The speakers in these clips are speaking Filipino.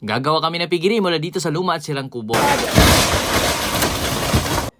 Gagawa kami ng pigiri mula dito sa luma at sirang kubo.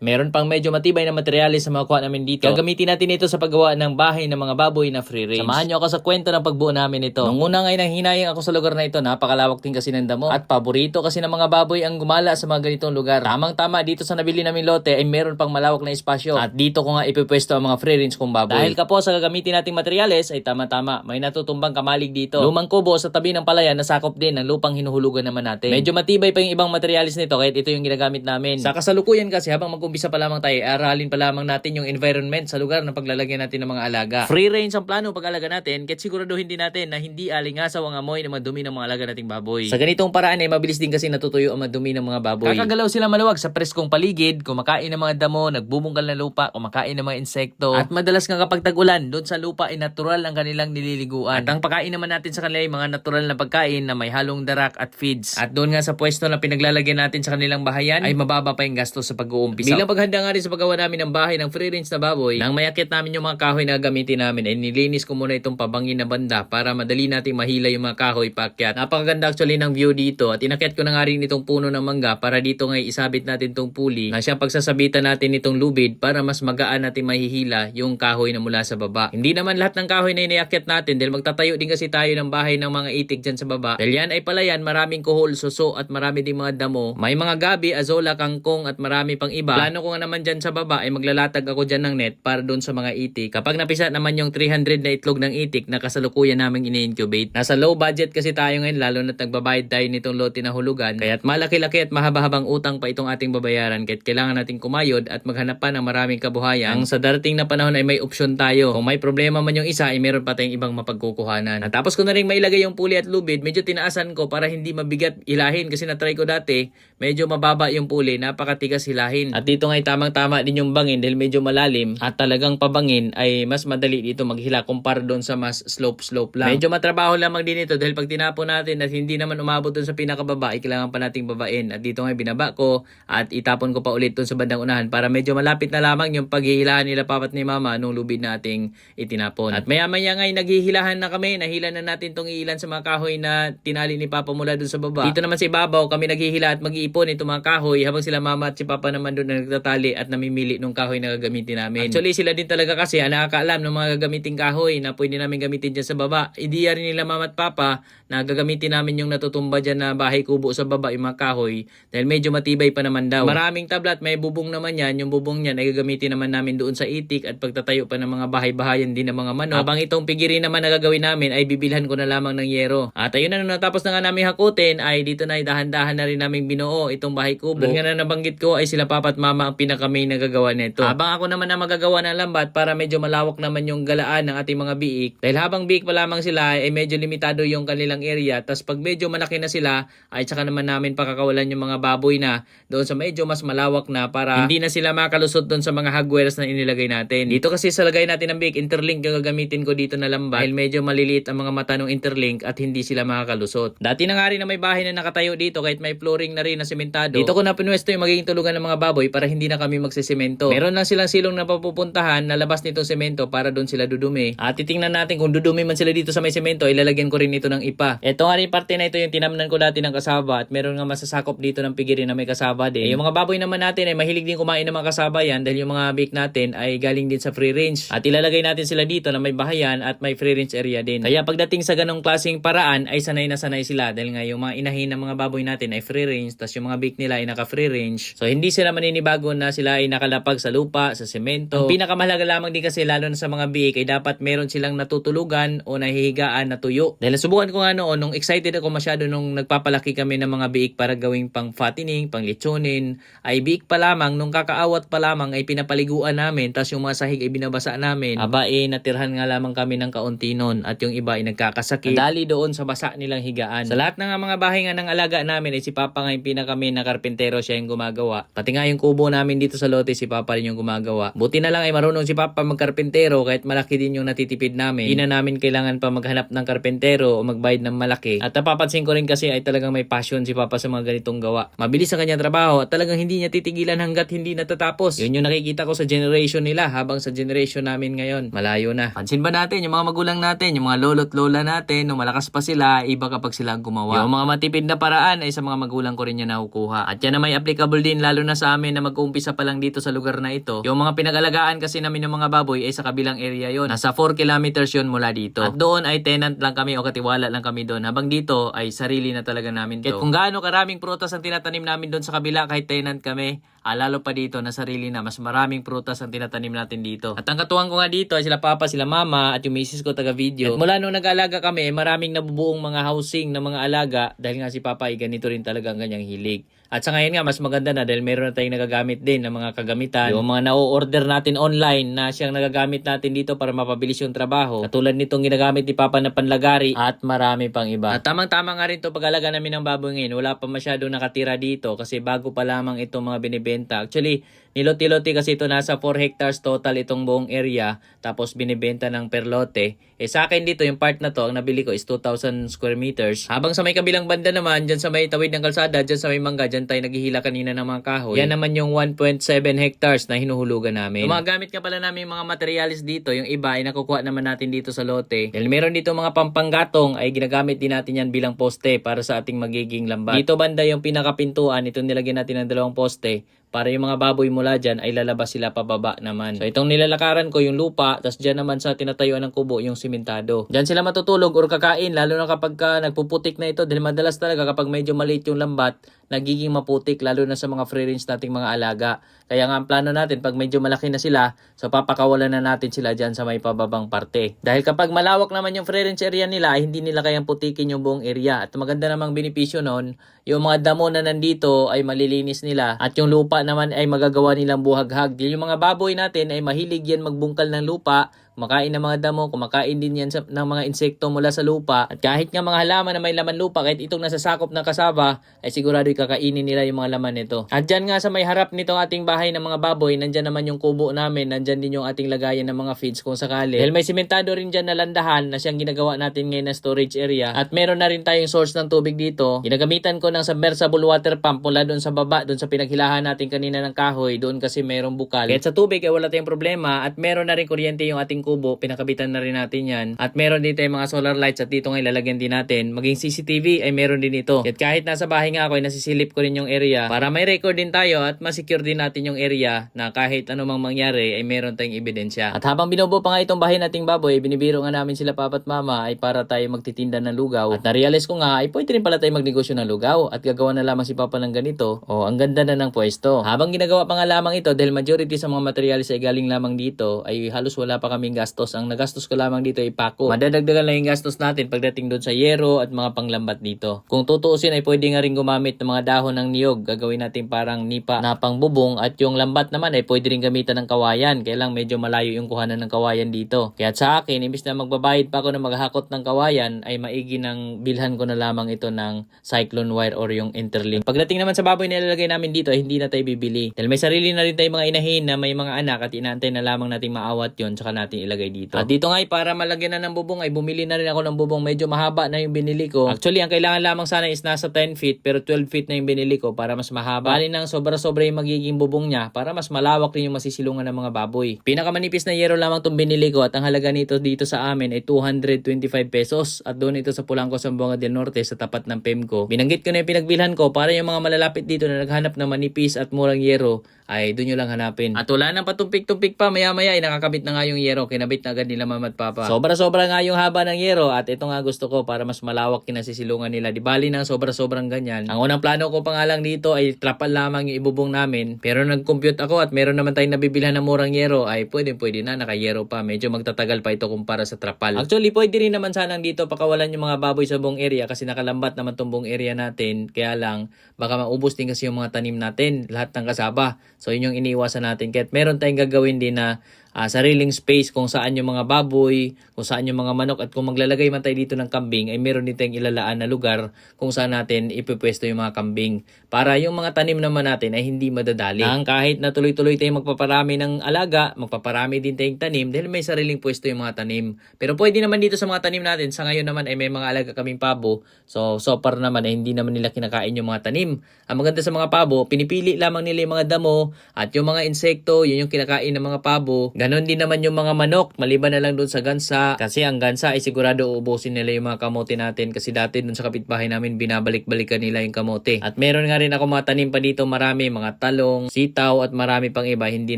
Meron pang medyo matibay na materyales sa makuha namin dito. Gagamitin natin ito sa paggawa ng bahay ng mga baboy na free range. Samahan nyo ako sa kwento ng pagbuo namin ito. Nung una ngayon hinayang ako sa lugar na ito, napakalawak din kasi ng damo. At paborito kasi ng mga baboy ang gumala sa mga ganitong lugar. Tamang-tama dito sa nabili namin lote ay meron pang malawak na espasyo. At dito ko nga ipipwesto ang mga free range kong baboy. Dahil kapo sa gagamitin nating materyales ay tama-tama. May natutumbang kamalig dito. Lumang kubo sa tabi ng palayan na sakop din ng lupang hinuhulugan naman natin. Medyo matibay pa yung ibang materyales nito kahit ito yung ginagamit namin. Sa kasalukuyan kasi habang mag-umpisa pa lamang tayo, aralin pa lamang natin yung environment sa lugar na paglalagyan natin ng mga alaga. Free range ang plano pag-alaga natin, kahit siguraduhin din natin na hindi alingasaw ang amoy ng madumi ng mga alaga nating baboy. Sa ganitong paraan ay mabilis din kasi natutuyo ang madumi ng mga baboy. Kakagalaw sila maluwag sa preskong paligid, kumakain ng mga damo, nagbubungkal ng lupa, kumakain ng mga insekto. At madalas nga kapag tag-ulan, doon sa lupa ay natural ang kanilang nililiguan. At ang pagkain naman natin sa kanila ay mga natural na pagkain na may halong darak at feeds. At doon nga sa pwesto na pinaglalagyan natin sa kanilang bahayan ay mababa pa yung gastos sa pag-uumpisa. Bilang paghanda nga rin sa paggawa namin ng bahay ng free range na baboy, nang mayakit namin yung mga kahoy na gamitin namin ay nilinis ko muna itong pabangin na banda para madali nating mahila yung mga kahoy paakyat. Napakaganda actually ng view dito at inakyat ko na nga rin itong puno ng mangga para dito nga isabit natin itong pulley na siya pagsasabitan natin itong lubid para mas magaan natin mahihila yung kahoy na mula sa baba. Hindi naman lahat ng kahoy na inakyat natin dahil magtatayo din kasi tayo ng bahay ng mga itik dyan sa baba. Dahil yan ay palayan, maraming kuhol, suso at marami din mga damo. May mga gabi, azola, kangkong at marami pang iba. Plano ko nga naman dyan sa baba ay maglalatag ako dyan ng net para doon sa mga itik. Kapag napisa naman yung 300 na itlog ng itik na kasalukuyan naming ini-incubate. Nasa low budget kasi tayo ngayon lalo na nagbabayad tayo nitong lote na hulugan. Kaya't malaki-laki at mahaba-habang utang pa itong ating babayaran. Kaya't kailangan nating kumayod at maghanap pa ng maraming kabuhayan. Ang sa darating na panahon ay may opsyon tayo. Kung may problema man yung isa ay meron pa tayong ibang mapagkukuhanan. Natapos ko na rin mailagay yung puli at lubid. Medyo tinaasan ko para hindi mabigat ilahin kasi na-try ko dati. Medyo mababa yung puli. Napakatigas hilahin. At dito nga ay tamang-tama din yung bangin dahil medyo malalim at talagang pabangin ay mas madali dito maghila kumpara doon sa mas slope lang. Medyo matrabaho lamang din ito dahil pag tinapon natin at hindi naman umabot doon sa pinakababa ay kailangan pa nating babain. At dito nga binaba ko at itapon ko pa ulit doon sa bandang unahan para medyo malapit na lamang yung paghihilahan nila papat ni mama nung lubid nating itinapon. At maya-maya nga ay naghihilahan na kami. Nahila na natin tong ilan sa mga kahoy na tinali ni papa mula doon sa baba. Dito naman sa ibabaw kami naghihila at mag-iipon itong mga kahoy habang sila mama at si papa naman doon na nagtatali at namimili nung kahoy na gagamitin namin. Actually sila din talaga kasi ang nakakaalam ng mga gagamiting kahoy na pwede namin gamitin dyan sa baba. Ideya rin nila mama at papa na gagamitin namin yung natutumba dyan na bahay kubo sa baba yung mga kahoy dahil medyo matibay pa naman daw. Maraming tablat, may bubong naman yan. Yung bubong niyan ay gagamitin naman namin doon sa itik at pagtatayo pa ng mga bahay-bahayan din ng mga manok. Habang itong pigiri naman na gagawin namin ay bibilhan ko na lamang ng yero. At ayun na nung natapos na nga namin hakutin ay dito na dahan-dahan na rin namin binuo itong bahay kubo. Doon nga na nabanggit ko ay sila papa at mama ang pinaka-main na gagawa nito. Habang ako naman na magagawa ng lambat para medyo malawak naman yung galaan ng ating mga biik. Dahil habang biik pa lamang sila ay medyo limitado yung kanilang area. Tapos pag medyo malaki na sila ay saka naman namin pakakawalan yung mga baboy na doon sa medyo mas malawak na para hindi na sila makalusot doon sa mga hagwers na inilagay natin. Dito kasi sa lagay natin ng biik, interlink yung gagamitin ko dito na lambat dahil medyo maliliit ang mga mata ng interlink at hindi sila makakalusot. Dati na nga rin na may bahay na nakatayo dito kahit may flooring na rin na sementado. Dito ko na pinwesto yung magiging tulugan ng mga baboy para hindi na kami magsisemento. Meron lang silang silong na papupuntahan na labas nitong semento para doon sila dudumi. At titingnan natin kung dudumi man sila dito sa may semento, ilalagyan ko rin ito ng ipa. Ito nga rin parte na ito yung tinamnan ko dati ng kasaba at meron nga masasakop dito ng pigiri na may kasaba din. Yung mga baboy naman natin ay mahilig din kumain ng mga kasaba yan dahil yung mga beek natin ay galing din sa free range. At ilalagay natin sila dito na may bahayan at may free range area din. Kaya pagdating sa ganong klaseng paraan ay sanay na sanay sila dahil nga yung mga inahin ng mga baboy natin ay free range tas yung mga beek nila ay naka free range. So hindi sila maninibago na sila ay nakalapag sa lupa, sa semento. Ang pinakamahalaga lamang din kasi lalo na sa mga beek ay dapat meron silang natutulugan o nahihigaan na tuyo. Dahil nasubukan ko nga noon nung excited ako masyado nung nagpapalaki kami ng mga beek para gawing pang fattening, pang lechonin, ay beek pa lamang nung kakaawat pa lamang ay pinapaliguan namin tas yung mga sahig ay binabasa namin. Aba natirhan nga lamang kami ng kaunti nun at yung iba ay nagkakasakit. Dali doon sa basa nilang higaan. Sa lahat ng mga bahay nga ng alaga namin ay si Papa nga yung pinakami na karpentero, siya yung gumagawa. Pati nga yung kubo binubuo namin dito sa lote, si Papa rin yung gumagawa. Buti na lang ay marunong si Papa magkarpentero kahit malaki din yung natitipid namin. Hindi na namin kailangan pa maghanap ng karpentero o magbayad ng malaki. At napapansin ko rin kasi ay talagang may passion si Papa sa mga ganitong gawa. Mabilis ang kanyang trabaho at talagang hindi niya titigilan hanggat hindi natatapos. Yun yung nakikita ko sa generation nila, habang sa generation namin ngayon, malayo na. Pansin ba natin yung mga magulang natin, yung mga lolo't lola natin, nung malakas pa sila, iba kapag sila ang gumawa. Yung mga matipid na paraan ay sa mga magulang ko rin yan nakukuha. At yan na may applicable din lalo na sa amin na mag-uumpisa pa lang dito sa lugar na ito. Yung mga pinag-alagaan kasi namin ng mga baboy ay sa kabilang area yon. Nasa 4 kilometers yon mula dito. At doon ay tenant lang kami o katiwala lang kami doon. Habang dito ay sarili na talaga namin to. Kahit kung gaano karaming prutas ang tinatanim namin doon sa kabila kahit tenant kami, lalo pa dito na sarili na, mas maraming prutas ang tinatanim natin dito. At ang katuwang ko nga dito ay sila Papa, sila Mama at yung misis ko taga video. At mula nung nag-alaga kami, maraming nabubuong mga housing ng mga alaga dahil nga si Papa ay ganito rin talaga ang kanyang hilig. At sa ngayon nga, mas maganda na dahil meron na tayong nagagamit din ng mga kagamitan. Yung mga na-order natin online na siyang nagagamit natin dito para mapabilis yung trabaho. Katulad nitong ginagamit ni Papa na panlagari at marami pang iba. At tamang-tama nga rin to pag-alaga namin ng baboy ngayon. Wala pa masyadong nakatira dito kasi bago pa lamang itong mga binibenta. Actually, niloti-loti kasi ito, nasa 4 hectares total itong buong area, tapos binibenta ng per lote. Sa akin dito, yung part na to, ang nabili ko is 2,000 square meters. Habang sa may kabilang banda naman, dyan sa may tawid ng kalsada, dyan sa may mangga, dyan tayo naghihila kanina ng mga kahoy. Yan naman yung 1.7 hectares na hinuhulugan namin. Gumagamit ka pala namin mga materials dito, yung iba ay nakukuha naman natin dito sa lote. Dahil meron dito mga pampanggatong, ay ginagamit din natin yan bilang poste para sa ating magiging lambat. Dito banda yung pinakapintuan, ito nilagyan natin ng 2 poste para yung mga baboy mula dyan ay lalabas sila pababa naman. So itong nilalakaran ko yung lupa, tas dyan naman sa tinatayuan ng kubo yung simentado. Dyan sila matutulog or kakain, lalo na kapag nagpuputik na ito, dahil madalas talaga kapag medyo maliit yung lambat, nagiging maputik lalo na sa mga free range nating mga alaga. Kaya nga ang plano natin, pag medyo malaki na sila, so papakawalan na natin sila dyan sa may pababang parte. Dahil kapag malawak naman yung free range area nila, ay hindi nila kayang putikin yung buong area. At maganda namang benepisyo nun, yung mga damo na nandito ay malilinis nila at yung lupa naman ay magagawa nilang buhaghag. Yung mga baboy natin ay mahilig yan magbungkal ng lupa, kumakain ng mga damo, kumakain din yan ng mga insekto mula sa lupa. At kahit nga mga halaman na may laman lupa, kahit itong nasasakop na kasaba, ay sigurado kakainin nila yung mga laman nito. At dyan nga sa may harap nitong ating bahay ng mga baboy, nandyan naman yung kubo namin, nandyan din yung ating lagayan ng mga feeds kung sakali. Dahil may simentado rin dyan na landahan na siyang ginagawa natin ngayon na storage area. At meron na rin tayong source ng tubig dito. Ginagamitan ko ng submersible water pump mula doon sa baba, doon sa pinaghilahan natin kanina ng kahoy, doon kasi merong bukal. Kahit sa tubig ay wala tayong problema at meron na rin kuryente yung ating kubo, pinakabitan na rin natin yan. At meron din tayong mga solar lights at dito ngayon lalagyan din natin. Maging CCTV ay meron din ito. At kahit nasa bahay nga ako ay nasisilip ko rin yung area para may record din tayo at masecure din natin yung area na kahit anumang mangyari ay meron tayong ebidensya. At habang binubuo pa nga itong bahay nating baboy, binibiro nga namin sila Papa at Mama ay para tayo magtitinda ng lugaw. At narealize ko nga ay pwede rin pala tayo magnegosyo ng lugaw at gagawa na lamang si Papa ng ganito. O ang ganda na ng pwesto. Habang ginagawa pa nga lamang ito dahil majority sa mga materials ay galing lamang dito ay halos wala pa kaming gastos. Ang nagastos ko lamang dito ay pako. Madadagdagan lang yung gastos natin pagdating doon sa yero at mga panglambat dito. Kung tutuusin ay pwede nga rin gumamit ng mga dahon ng niyog. Gagawin natin parang nipa na pangbubong at yung lambat naman ay pwede rin gamitan ng kawayan. Kaya lang medyo malayo yung kuhanan ng kawayan dito. Kaya sa akin, imbis na magbabayad pa ako na maghahakot ng kawayan ay maigi ng bilhan ko na lamang ito ng cyclone wire or yung interlink. Pagdating naman sa baboy na ilalagay namin dito ay hindi na tayo bibili. Dahil may sarili na rin tayong mga inahin na may mga anak at inaantay na lamang nating maawat yun tsaka natin ilagay dito. At dito nga ay para malagyan na ng bubong ay bumili na rin ako ng bubong. Medyo mahaba na yung binili ko. Actually, ang kailangan lamang sana is nasa 10 feet pero 12 feet na yung binili ko para mas mahaba. Bali nang sobra-sobra yung magiging bubong niya para mas malawak rin yung masisilungan ng mga baboy. Pinakamanipis na yero lamang itong binili ko at ang halaga nito dito sa amin ay 225 pesos at doon ito sa Pulangco, Zamboanga del Norte sa tapat ng PEMCO. Binanggit ko na yung pinagbilhan ko para yung mga malalapit dito na naghanap ng manipis at murang yero ay doon nyo lang hanapin. At wala nang patumpik-tumpik pa, maya-maya ay nakakabit na nga yung yero. Kinabit na agad nila Mama at Papa. Sobra-sobra nga yung haba ng yero at ito nga gusto ko para mas malawak kinasisilungan nila. Di bali na sobra-sobrang ganyan. Ang unang plano ko pa nga lang dito ay trapal lamang yung ibubong namin. Pero nag-compute ako at meron naman tayong nabibilhan ng murang yero ay pwede na naka-yero pa. Medyo magtatagal pa ito kumpara sa trapal. Actually, pwede rin naman sanang dito pakawalan yung mga baboy sa buong area kasi nakalambat naman tong buong area natin. Kaya lang, baka maubos din kasi yung mga tanim natin, lahat ng kasaba. So yun yung iniiwasan natin. Kahit meron tayong gagawin din na sariling space kung saan yung mga baboy, kung saan yung mga manok, at kung maglalagay man tayo dito ng kambing ay meron din tayong ilalaan na lugar kung saan natin ipupwesto yung mga kambing para yung mga tanim naman natin ay hindi madadali. Nang kahit na tuloy-tuloy tayong magpaparami ng alaga, magpaparami din tayong tanim dahil may sariling pwesto yung mga tanim. Pero pwede naman dito sa mga tanim natin, sa ngayon naman ay may mga alaga kaming pabo. So far naman ay hindi naman nila kinakain yung mga tanim. Ang maganda sa mga pabo, pinipili lamang nila yung mga damo at yung mga insekto, yun yung kinakain ng mga pabo. Ganon din naman yung mga manok, maliban na lang doon sa gansa. Kasi ang gansa ay sigurado uubusin nila yung mga kamote natin kasi dati doon sa kapitbahay namin binabalik-balikan nila yung kamote. At meron nga rin ako mga tanim pa dito, marami, mga talong, sitaw at marami pang iba. Hindi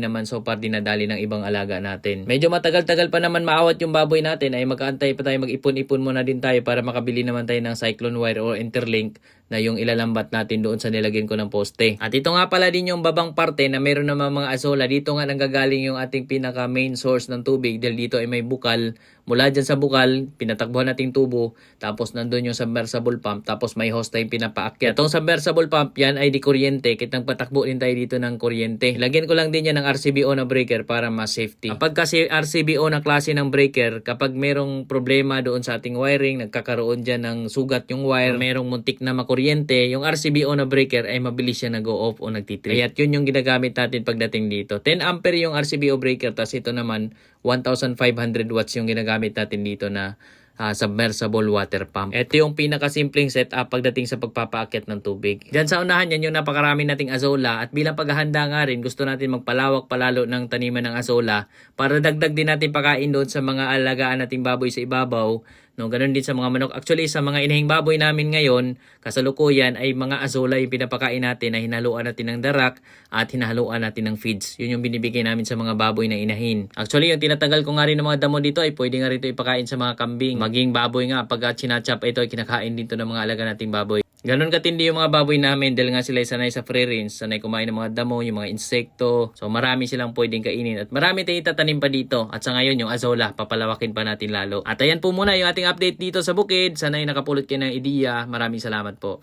naman so far dinadali ng ibang alaga natin. Medyo matagal-tagal pa naman maawat yung baboy natin ay mag-aantay pa tayo, mag-ipon-ipon muna din tayo para makabili naman tayo ng cyclone wire o interlink na yung ilalambat natin doon sa nilagyan ko ng poste. At ito nga pala din yung babang parte na meron naman mga azola. Dito nga nanggagaling yung ating pinaka main source ng tubig dahil dito ay may bukal. Mula dyan sa bukal, pinatakbuhan nating tubo, tapos nandun yung submersible pump, tapos may hose tayong pinapaakyat. Itong submersible pump, yan ay di kuryente, kitang patakbo din tayo dito ng kuryente. Lagyan ko lang din yan ng RCBO na breaker para mas safety. Kapag kasi RCBO na klase ng breaker, kapag merong problema doon sa ating wiring, nagkakaroon dyan ng sugat yung wire, merong muntik na makuryente, yung RCBO na breaker ay mabilis siya nag-go off o nagtitrip. Kaya yun yung ginagamit natin pagdating dito. 10 ampere yung RCBO breaker, tapos ito naman 1,500 watts yung ginagamit natin dito na submersible water pump. Ito yung pinakasimpleng setup pagdating sa pagpapaakyat ng tubig. Diyan sa unahan yan yung napakarami nating azola at bilang paghahanda nga rin gusto natin magpalawak palalo ng taniman ng azola para dagdag din natin pakain doon sa mga alagaan nating baboy sa ibabaw. No, ganun din sa mga manok. Actually, sa mga inahing baboy namin ngayon, kasalukuyan ay mga azola yung pinapakain natin na hinaluan natin ng darak at hinahaluan natin ng feeds. Yun yung binibigay namin sa mga baboy na inahin. Actually, yung tinatagal ko nga rin ng mga damo dito ay pwede nga rito ipakain sa mga kambing. Maging baboy nga, pag chinachap ito ay kinakain dito ng mga alaga nating baboy. Ganon katindi yung mga baboy namin dahil nga sila sanay sa free range, sanay kumain ng mga damo, yung mga insekto. So marami silang pwedeng kainin at marami tayong itatanim pa dito. At sa ngayon yung azola, papalawakin pa natin lalo. At ayan po muna yung ating update dito sa bukid. Sana'y nakapulot kayo ng ideya. Maraming salamat po.